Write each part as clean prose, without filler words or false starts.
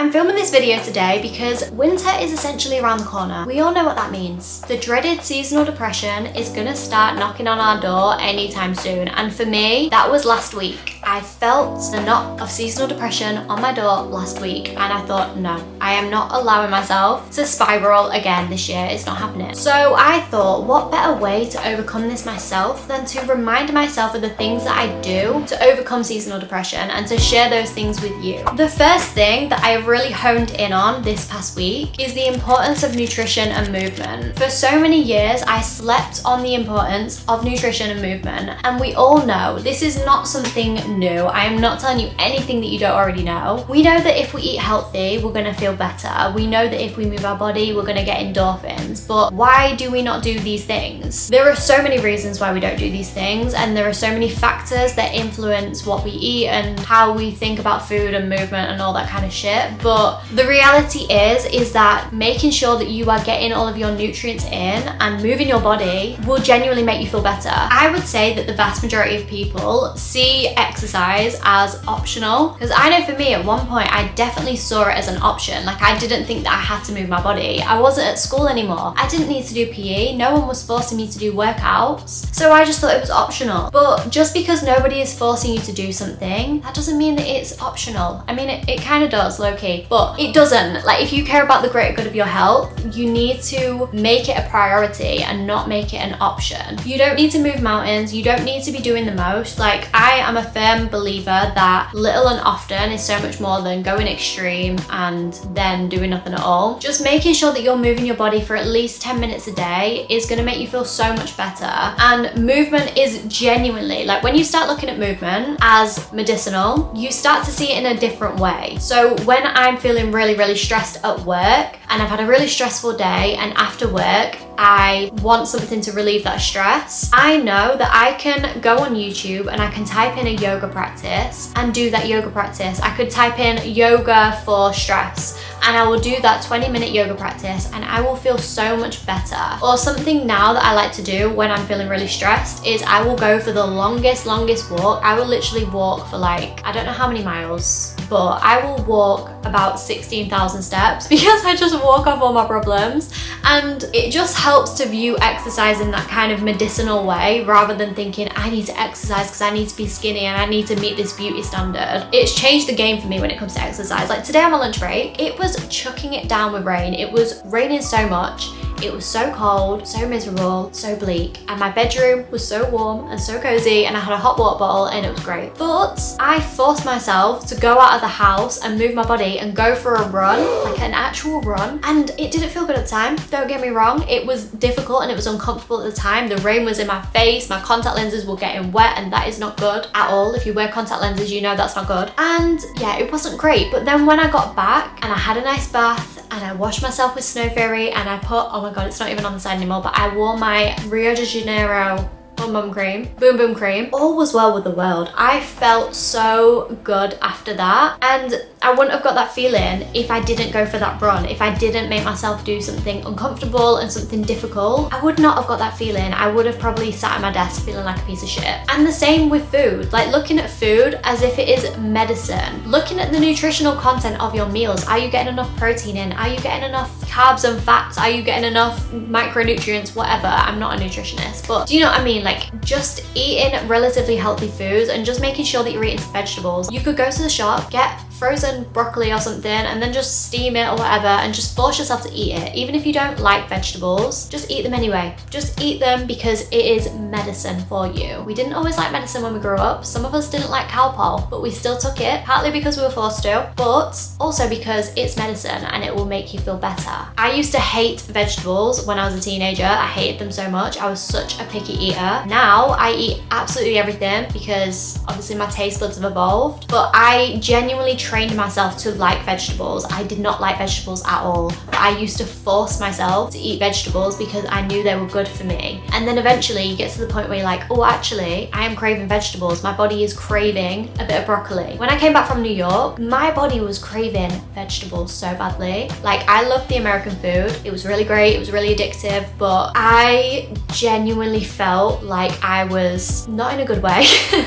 I'm filming this video today because winter is essentially around the corner. We all know what that means. The dreaded seasonal depression is gonna start knocking on our door anytime soon. And for me, that was last week. I felt the knock of seasonal depression on my door last week and I thought, no, I am not allowing myself to spiral again this year. It's not happening. So I thought, what better way to overcome this myself than to remind myself of the things that I do to overcome seasonal depression and to share those things with you. The first thing that I have really honed in on this past week is the importance of nutrition and movement. For so many years, I slept on the importance of nutrition and movement, and we all know this is not something new. I am not telling you anything that you don't already know. We know that if we eat healthy, we're gonna feel better. We know that if we move our body, we're gonna get endorphins. But why do we not do these things? There are so many reasons why we don't do these things, and there are so many factors that influence what we eat and how we think about food and movement and all that kind of shit. But the reality is that making sure that you are getting all of your nutrients in and moving your body will genuinely make you feel better. I would say that the vast majority of people see exercise as optional, because I know for me at one point I definitely saw it as an option. Like, I didn't think that I had to move my body. I wasn't at school anymore. I didn't need to do PE. No one was forcing me to do workouts. So I just thought it was optional. But just because nobody is forcing you to do something, that doesn't mean that it's optional. I mean, it kind of does, low-key, but it doesn't. Like, if you care about the greater good of your health, you need to make it a priority and not make it an option. You don't need to move mountains. You don't need to be doing the most. Like, I am a firm believer that little and often is so much more than going extreme and then doing nothing at all. Just making sure that you're moving your body for at least 10 minutes a day is going to make you feel so much better. And movement is genuinely, like, when you start looking at movement as medicinal, you start to see it in a different way. So when I'm feeling really stressed at work and I've had a really stressful day, and after work I want something to relieve that stress, I know that I can go on YouTube and I can type in a yoga practice and do that yoga practice. I could type in yoga for stress and I will do that 20-minute yoga practice and I will feel so much better. Or something now that I like to do when I'm feeling really stressed is I will go for the longest walk. I will literally walk for, like, I don't know how many miles, but I will walk about 16,000 steps because I just walk off all my problems. And it just helps to view exercise in that kind of medicinal way, rather than thinking I need to exercise because I need to be skinny and I need to meet this beauty standard. It's changed the game for me when it comes to exercise. Like, today on my lunch break, it was chucking it down with rain. It was raining so much. It was so cold, so miserable, so bleak, and my bedroom was so warm and so cozy, and I had a hot water bottle and it was great. But I forced myself to go out of the house and move my body and go for a run, like an actual run, and it didn't feel good at the time. Don't get me wrong, it was difficult and it was uncomfortable at the time. The rain was in my face, my contact lenses were getting wet, and that is not good at all. If you wear contact lenses, you know that's not good. And yeah, it wasn't great. But then when I got back and I had a nice bath and I washed myself with Snow Fairy and I put, oh my god, it's not even on the side anymore, but I wore my Rio de Janeiro boom boom cream, all was well with the world. I felt so good after that, and I wouldn't have got that feeling if I didn't go for that run. If I didn't make myself do something uncomfortable and something difficult, I would not have got that feeling. I would have probably sat at my desk feeling like a piece of shit. And the same with food, like looking at food as if it is medicine. Looking at the nutritional content of your meals. Are you getting enough protein in? Are you getting enough carbs and fats? Are you getting enough micronutrients? Whatever. I'm not a nutritionist, but do you know what I mean? Like, just eating relatively healthy foods and just making sure that you're eating some vegetables. You could go to the shop, get frozen broccoli or something, and then just steam it or whatever, and just force yourself to eat it. Even if you don't like vegetables, just eat them anyway. Just eat them because it is medicine for you. We didn't always like medicine when we grew up. Some of us didn't like Calpol, but we still took it, partly because we were forced to, but also because it's medicine and it will make you feel better. I used to hate vegetables when I was a teenager. I hated them so much. I was such a picky eater. Now I eat absolutely everything because obviously my taste buds have evolved, but I genuinely trained myself to like vegetables. I did not like vegetables at all. I used to force myself to eat vegetables because I knew they were good for me. And then eventually you get to the point where you're like, oh, actually, I am craving vegetables. My body is craving a bit of broccoli. When I came back from New York, my body was craving vegetables so badly. Like, I loved the American food. It was really great. It was really addictive, but I genuinely felt like I was not in a good way.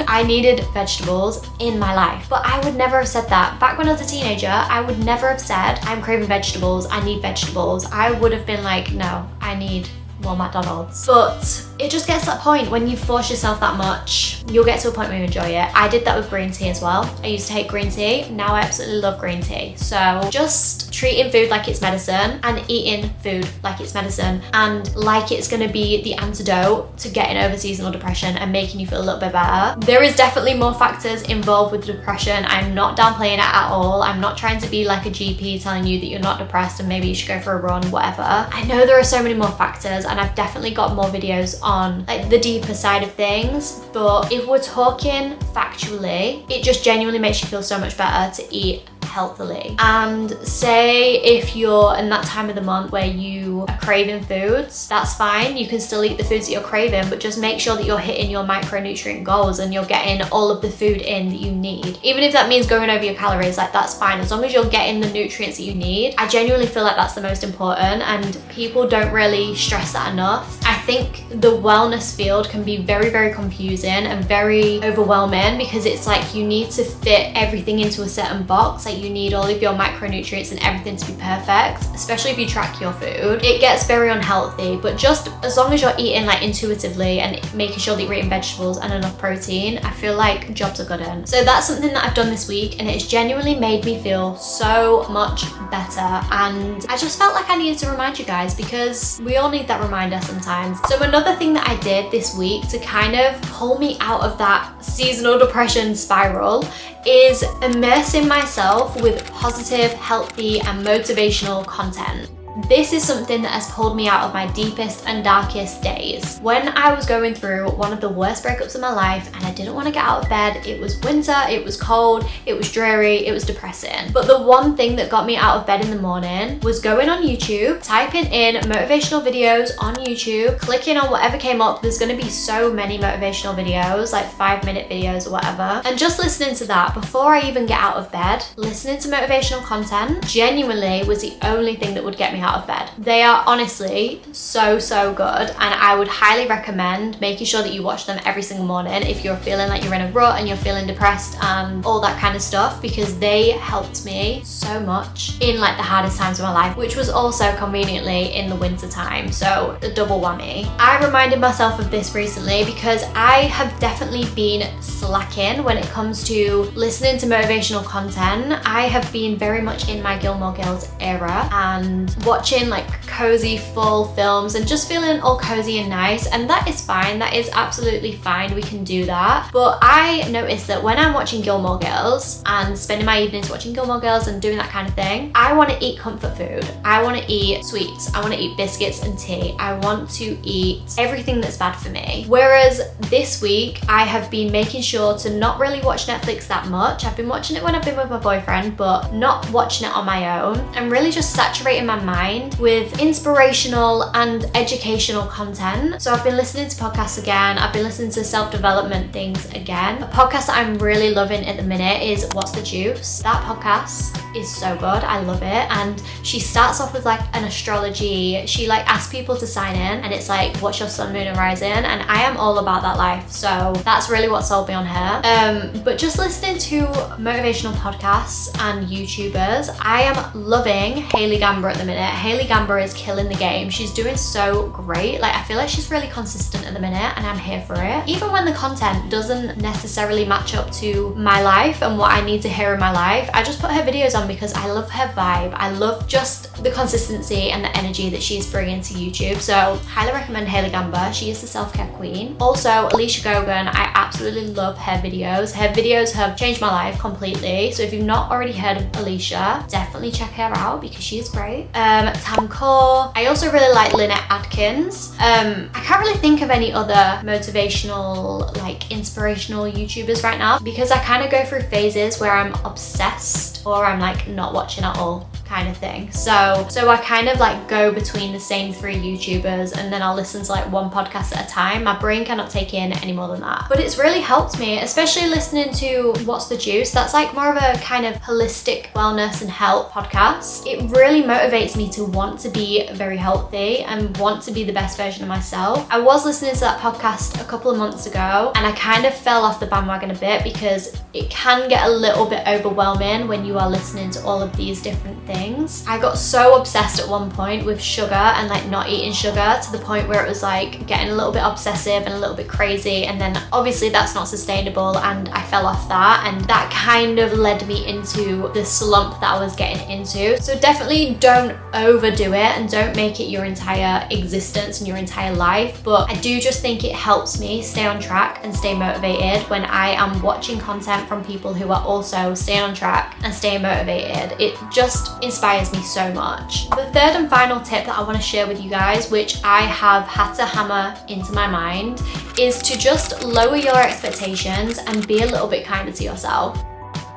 I needed vegetables in my life, but I would never have said that that back when I was a teenager, I would never have said, I'm craving vegetables, I need vegetables. I would have been like, no, I need more McDonald's. But it just gets to that point when you force yourself that much, you'll get to a point where you enjoy it. I did that with green tea as well. I used to hate green tea. Now I absolutely love green tea. So just treating food like it's medicine and eating food like it's medicine and like it's gonna be the antidote to getting over seasonal depression and making you feel a little bit better. There is definitely more factors involved with depression. I'm not downplaying it at all. I'm not trying to be like a GP telling you that you're not depressed and maybe you should go for a run, whatever. I know there are so many more factors, and I've definitely got more videos on like the deeper side of things, but if we're talking factually, it just genuinely makes you feel so much better to eat healthily. And say if you're in that time of the month where you are craving foods, that's fine. You can still eat the foods that you're craving, but just make sure that you're hitting your micronutrient goals and you're getting all of the food in that you need. Even if that means going over your calories, like that's fine, as long as you're getting the nutrients that you need. I genuinely feel like that's the most important, and people don't really stress that enough. I think the wellness field can be very, very confusing and very overwhelming because it's like you need to fit everything into a certain box. Like you need all of your micronutrients and everything to be perfect, especially if you track your food. It gets very unhealthy, but just as long as you're eating like intuitively and making sure that you're eating vegetables and enough protein, I feel like jobs are good in. So that's something that I've done this week, and it's genuinely made me feel so much better. And I just felt like I needed to remind you guys because we all need that reminder sometimes. So another thing that I did this week to kind of pull me out of that seasonal depression spiral is immersing myself with positive, healthy, and motivational content. This is something that has pulled me out of my deepest and darkest days. When I was going through one of the worst breakups of my life and I didn't want to get out of bed, it was winter, it was cold, it was dreary, it was depressing. But the one thing that got me out of bed in the morning was going on YouTube, typing in motivational videos on YouTube, clicking on whatever came up. There's going to be so many motivational videos, like 5-minute videos or whatever, and just listening to that before I even get out of bed. Listening to motivational content genuinely was the only thing that would get me out of bed. They are honestly so good, and I would highly recommend making sure that you watch them every single morning if you're feeling like you're in a rut and you're feeling depressed and all that kind of stuff, because they helped me so much in like the hardest times of my life, which was also conveniently in the winter time, so a double whammy. I reminded myself of this recently because I have definitely been slacking when it comes to listening to motivational content. I have been very much in my Gilmore Girls era and watching like cozy full films and just feeling all cozy and nice, and that is fine. That is absolutely fine. We can do that. But I noticed that when I'm watching Gilmore Girls and spending my evenings watching Gilmore Girls and doing that kind of thing, I want to eat comfort food. I want to eat sweets. I want to eat biscuits and tea. I want to eat everything that's bad for me. Whereas this week, I have been making sure to not really watch Netflix that much. I've been watching it when I've been with my boyfriend, but not watching it on my own. I'm really just saturating my mind with inspirational and educational content. So I've been listening to podcasts again. I've been listening to self-development things again. A podcast that I'm really loving at the minute is What's the Juice? That podcast is so good. I love it. And she starts off with like an astrology. She like asks people to sign in, and it's like, what's your sun, moon, and rising? And I am all about that life. So that's really what sold me on her. But just listening to motivational podcasts and YouTubers, I am loving Hailey Gamber at the minute. Hailey Gamber is killing the game. She's doing so great. Like, I feel like she's really consistent at the minute, and I'm here for it. Even when the content doesn't necessarily match up to my life and what I need to hear in my life, I just put her videos on because I love her vibe. I love just the consistency and the energy that she's bringing to YouTube. So highly recommend Hailey Gamber. She is the self-care queen. Also, Alicia Gogan, I absolutely love her videos. Her videos have changed my life completely. So if you've not already heard of Alicia, definitely check her out because she is great. Tam Core. I also really like Lynette Atkins. I can't really think of any other motivational, like inspirational YouTubers right now because I kind of go through phases where I'm obsessed or I'm like not watching at all kind of thing. So I kind of like go between the same 3 YouTubers, and then I'll listen to like one podcast at a time. My brain cannot take in any more than that. But it's really helped me, especially listening to What's the Juice. That's like more of a kind of holistic wellness and health podcast. It really motivates me to want to be be very healthy and want to be the best version of myself. I was listening to that podcast a couple of months ago and I kind of fell off the bandwagon a bit because it can get a little bit overwhelming when you are listening to all of these different things. I got so obsessed at one point with sugar and like not eating sugar to the point where it was like getting a little bit obsessive and a little bit crazy, and then obviously that's not sustainable and I fell off that, and that kind of led me into the slump that I was getting into. So definitely don't overdo it and don't make it your entire existence and your entire life, but I do just think it helps me stay on track and stay motivated when I am watching content from people who are also staying on track and staying motivated. It just inspires me so much. The third and final tip that I want to share with you guys, which I have had to hammer into my mind, is to just lower your expectations and be a little bit kinder to yourself.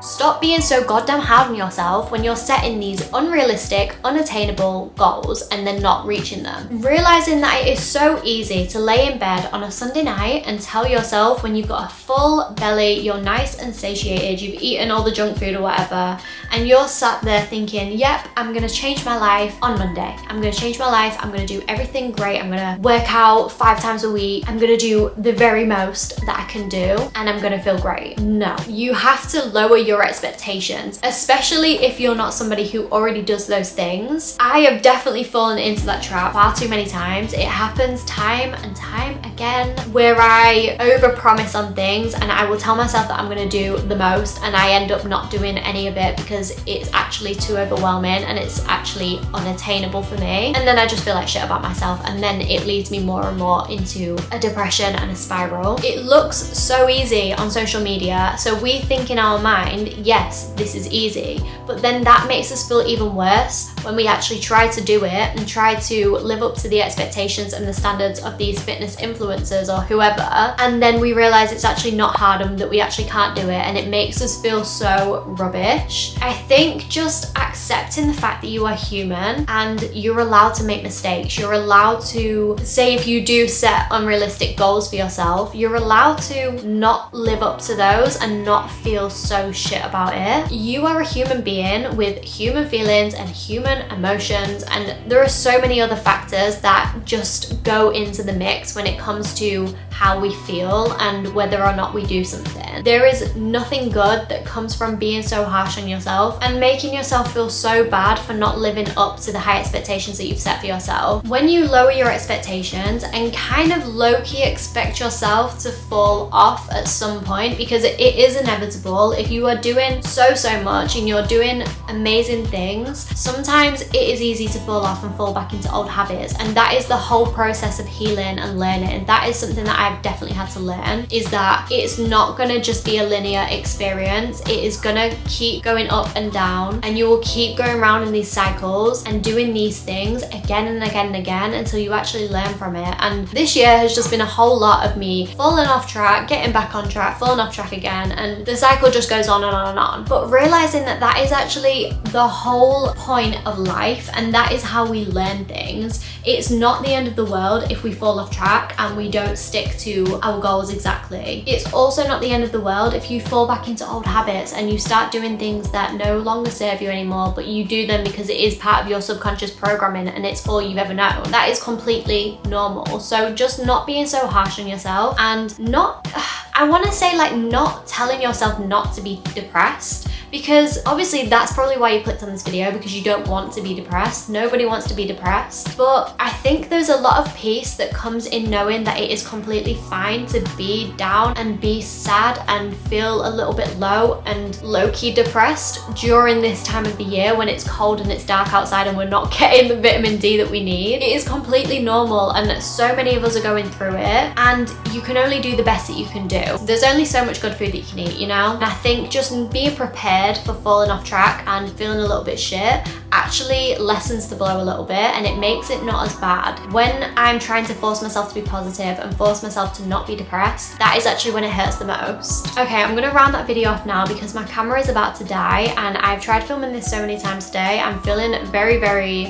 Stop being so goddamn hard on yourself when you're setting these unrealistic, unattainable goals and then not reaching them. Realizing that it is so easy to lay in bed on a Sunday night and tell yourself when you've got a full belly, you're nice and satiated, you've eaten all the junk food or whatever, and you're sat there thinking, yep, I'm gonna change my life on Monday. I'm gonna change my life, I'm gonna do everything great, I'm gonna work out 5 times a week, I'm gonna do the very most that I can do, and I'm gonna feel great. No, you have to lower your expectations, especially if you're not somebody who already does those things. I have definitely fallen into that trap far too many times. It happens time and time again where I overpromise on things and I will tell myself that I'm going to do the most and I end up not doing any of it because it's actually too overwhelming and it's actually unattainable for me, and then I just feel like shit about myself, and then it leads me more and more into a depression and a spiral. It looks so easy on social media, so we think in our mind, yes, this is easy, but then that makes us feel even worse when we actually try to do it and try to live up to the expectations and the standards of these fitness influencers or whoever, and then we realize it's actually not hard and that we actually can't do it, and it makes us feel so rubbish. I think just accepting the fact that you are human and you're allowed to make mistakes, you're allowed to say, if you do set unrealistic goals for yourself, you're allowed to not live up to those and not feel so shit about it. You are a human being with human feelings and human emotions, and there are so many other factors that just go into the mix when it comes to how we feel and whether or not we do something. There is nothing good that comes from being so harsh on yourself and making yourself feel so bad for not living up to the high expectations that you've set for yourself. When you lower your expectations and kind of low-key expect yourself to fall off at some point, because it is inevitable, if you are doing so much and you're doing amazing things, sometimes it is easy to fall off and fall back into old habits, and that is the whole process of healing and learning. And that is something that I've definitely had to learn, is that it's not gonna just be a linear experience. It is gonna keep going up and down, and you will keep going around in these cycles and doing these things again and again and again until you actually learn from it. And this year has just been a whole lot of me falling off track, getting back on track, falling off track again, and the cycle just goes on and on and on. But realizing that that is actually the whole point of life, and that is how we learn things. It's not the end of the world if we fall off track and we don't stick to our goals exactly. It's also not the end of the world if you fall back into old habits and you start doing things that no longer serve you anymore, but you do them because it is part of your subconscious programming and it's all you've ever known. That is completely normal. So just not being so harsh on yourself, and not, I want to say, like, not telling yourself not to be depressed, because obviously that's probably why you clicked on this video, because you don't want to be depressed. Nobody wants to be depressed, but I think there's a lot of peace that comes in knowing that it is completely fine to be down and be sad and feel a little bit low and low-key depressed during this time of the year when it's cold and it's dark outside and we're not getting the vitamin D that we need. It is completely normal, and so many of us are going through it, and you can only do the best that you can do. There's only so much good food that you can eat, you know? And I think just being prepared for falling off track and feeling a little bit shit actually lessens the blow a little bit, and it makes it not as bad. When I'm trying to force myself to be positive and force myself to not be depressed, that is actually when it hurts the most. Okay, I'm gonna round that video off now because my camera is about to die, and I've tried filming this so many times today. I'm feeling very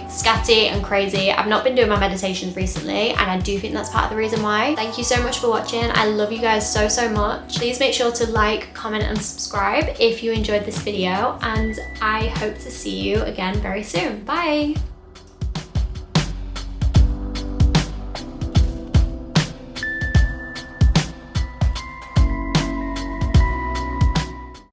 scatty and crazy. I've not been doing my meditations recently, and I do think that's part of the reason why. Thank you so much for watching. I love you guys so much. Please make sure to like, comment, and subscribe if you enjoyed this video, and I hope to see you again very soon. Bye!